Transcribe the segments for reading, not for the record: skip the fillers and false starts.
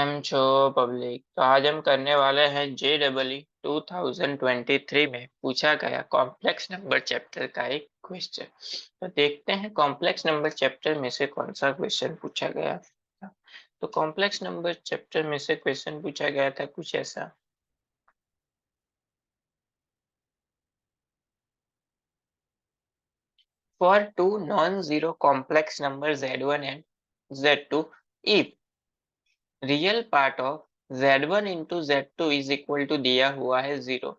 Cam छो public. तो आज हम करने वाले हैं JEE 2023 में पूछा गया कॉम्प्लेक्स नंबर चैप्टर का एक क्वेश्चन। तो देखते हैं कॉम्प्लेक्स नंबर चैप्टर में से कौन सा क्वेश्चन पूछा गया था। तो कॉम्प्लेक्स नंबर चैप्टर में से क्वेश्चन पूछा गया था कुछ ऐसा। For two non-zero complex numbers Z1 and Z2, if real part of Z1 into Z2 is equal to दिया हुआ है 0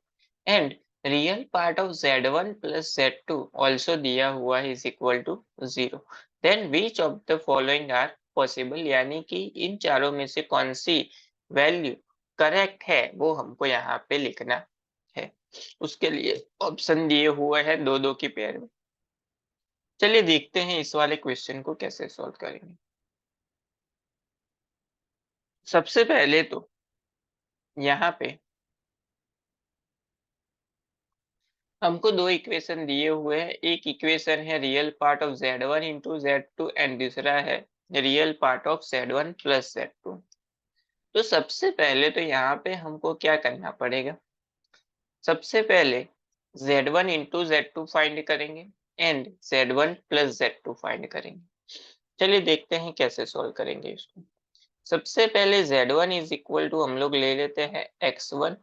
and real part of Z1 plus Z2 also दिया हुआ है is equal to 0, then which of the following are possible, यानी कि इन चारों में से कौन सी वैल्यू करेक्ट है वो हमको यहाँ पे लिखना है। उसके लिए ऑप्शन दिए हुए हैं दो दो की पेयर में। चलिए देखते हैं इस वाले क्वेश्चन को कैसे सॉल्व करेंगे। सबसे पहले तो यहाँ पे हमको दो इक्वेशन दिए हुए हैं। एक इक्वेशन है real part of Z1 into Z2 and दूसरा है real part of Z1 plus Z2। तो सबसे पहले तो यहाँ पे हमको क्या करना पड़ेगा, सबसे पहले Z1 into Z2 फाइंड करेंगे and Z1 plus Z2 find करेंगे। चलिए देखते हैं कैसे सॉल्व करेंगे इसको। सबसे पहले Z1 इज इक्वल टू हम लोग ले लेते हैं X1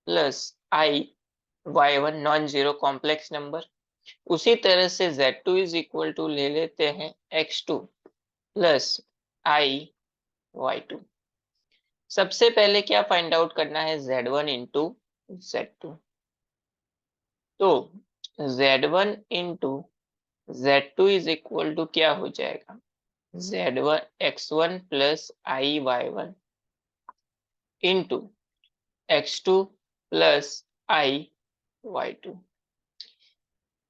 plus I Y1 non zero complex number. उसी तरह से Z2 इज इक्वल टू ले लेते हैं X2 प्लस I Y2। सबसे पहले क्या फाइंड आउट करना है, Z1 इंटू Z2। तो Z1 into Z2 is equal to क्या हो जाएगा, Z1 X1 plus I Y1 into X2 plus I Y2।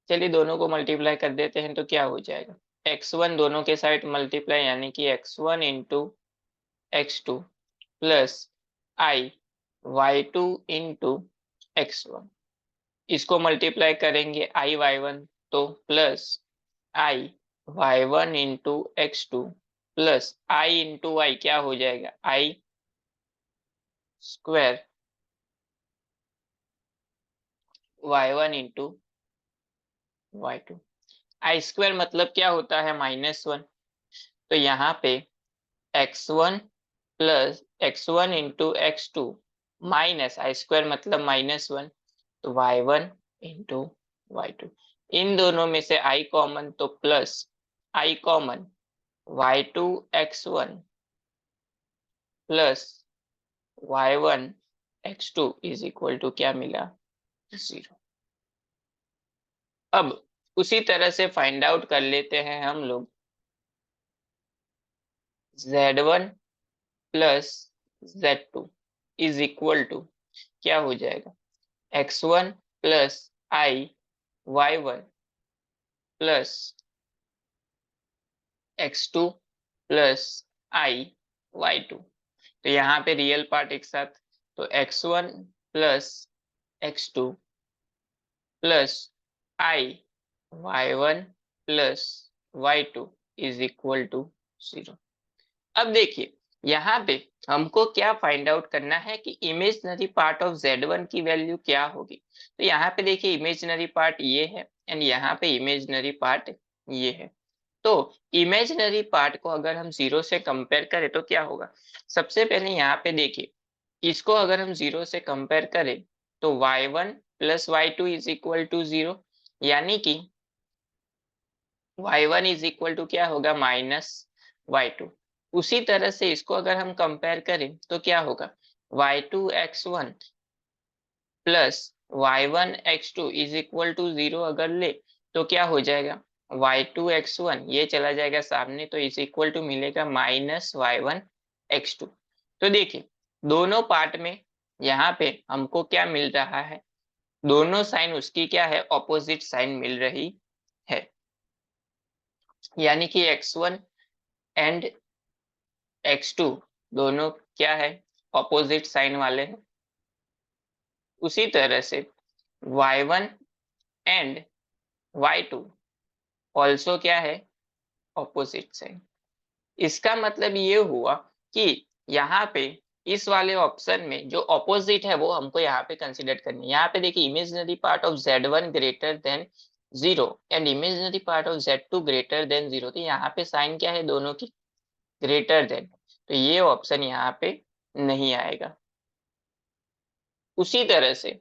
चलिए दोनों को मल्टीप्लाई कर देते हैं तो क्या हो जाएगा, x1 दोनों के साइड मल्टीप्लाई यानी कि x1 इंटू x2 प्लस आई y2 इंटू x1। इसको मल्टीप्लाई करेंगे आई y1 तो plus I y1 into x2 plus i into y क्या हो जाएगा, i square y1 into y2। I square मतलब क्या होता है -1। तो यहाँ पे x1 plus x1 into x2 minus i square मतलब -1 तो y1 इंटू y2। इन दोनों में से i कॉमन तो plus i common y2 x1 plus y1 x2 is equal to क्या मिला, 0। अब उसी तरह से फाइंड आउट कर लेते हैं हम लोग Z1 plus Z2 is equal to क्या हो जाएगा, x1 प्लस आई y1 प्लस x2 प्लस आई y2। तो यहाँ पे रियल पार्ट एक साथ, तो x1 plus x2 plus I y1 plus y2 is equal to 0। अब देखिए यहाँ पे हमको क्या फाइंड आउट करना है कि इमेजिनरी पार्ट ऑफ Z1 की वैल्यू क्या होगी। तो यहाँ पे देखिए इमेजिनरी पार्ट ये है एंड यहाँ पे इमेजिनरी पार्ट ये है। तो इमेजिनरी पार्ट को अगर हम 0 से कंपेयर करें तो क्या होगा, सबसे पहले यहाँ पे देखिए इसको अगर हम 0 से कंपेयर करें तो y1 plus y2 is equal to 0, यानी कि y1 इज इक्वल टू क्या होगा, -y2। उसी तरह से इसको अगर हम कंपेयर करें तो क्या होगा, y2 x1 plus y1 x2 is equal to 0 अगर ले तो क्या हो जाएगा, y2 x1 ये चला जाएगा सामने तो इज इक्वल टू मिलेगा -y1 x2। तो देखिए दोनों पार्ट में यहाँ पे हमको क्या मिल रहा है, दोनों साइन उसकी क्या है, ऑपोजिट साइन मिल रही है, यानी कि x1 एंड x2 दोनों क्या है, ऑपोजिट साइन वाले हैं। उसी तरह से y1 एंड y2 ऑल्सो क्या है, ऑपोजिट साइन। इसका मतलब ये हुआ कि यहाँ पे इस वाले ऑप्शन में जो ऑपोजिट है वो हमको यहाँ पे कंसिडर करनी है। यहाँ पे देखिए imaginary part of Z1 greater than 0 and imaginary part of Z2 greater than 0। तो यहाँ पे साइन क्या है दोनों की, ग्रेटर देन, तो ये ऑप्शन यहाँ पे नहीं आएगा। उसी तरह से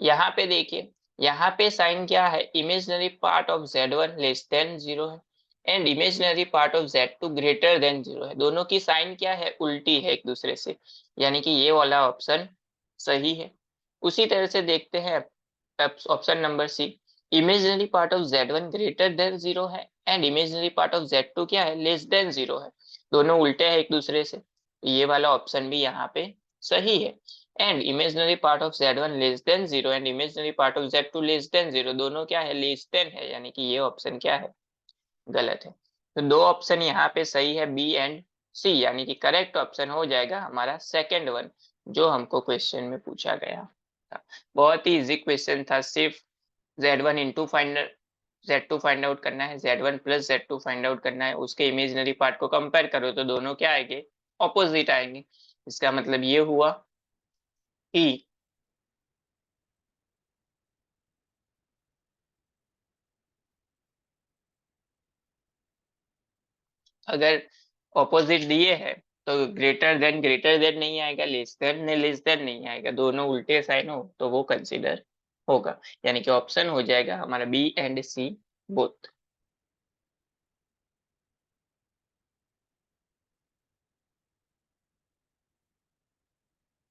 यहाँ पे देखिए, यहाँ पे साइन क्या है, imaginary part of Z1 less than 0 है and imaginary part of Z2 greater than 0 है। दोनों की साइन क्या है, उल्टी है एक दूसरे से, यानी कि ये वाला ऑप्शन सही है। उसी तरह से देखते हैं option number C, imaginary part of Z1 greater than 0 है and imaginary part of Z2 क्या है, लेस देन 0 है। दोनों उल्टे हैं एक दूसरे से, तो ये वाला ऑप्शन भी यहाँ पे सही है। And imaginary part of Z1 less than 0 and imaginary part of Z2 less than 0, दोनों क्या है, लेस देन है, यानी कि ये ऑप्शन क्या है, गलत है। तो दो ऑप्शन यहाँ पे सही है, बी एंड सी, यानी कि करेक्ट ऑप्शन हो जाएगा हमारा सेकंड वन, जो हमको क्वेश्चन में पूछा गया था। बहुत ही इजी क्वेश्चन था, सिर्फ Z1 into find Z2 find out करना है, Z1 plus Z2 find out करना है, उसके इमेजिनरी पार्ट को कंपेयर करो तो दोनों क्या आएंगे, ऑपोजिट आएंगे। इसका मतलब ये हुआ कि अगर ऑपोजिट दिए है तो ग्रेटर देन नहीं आएगा, लेस देन नहीं आएगा, दोनों उल्टे साइन हो तो वो कंसीडर होगा, यानी कि ऑप्शन हो जाएगा हमारा बी एंड सी बोथ।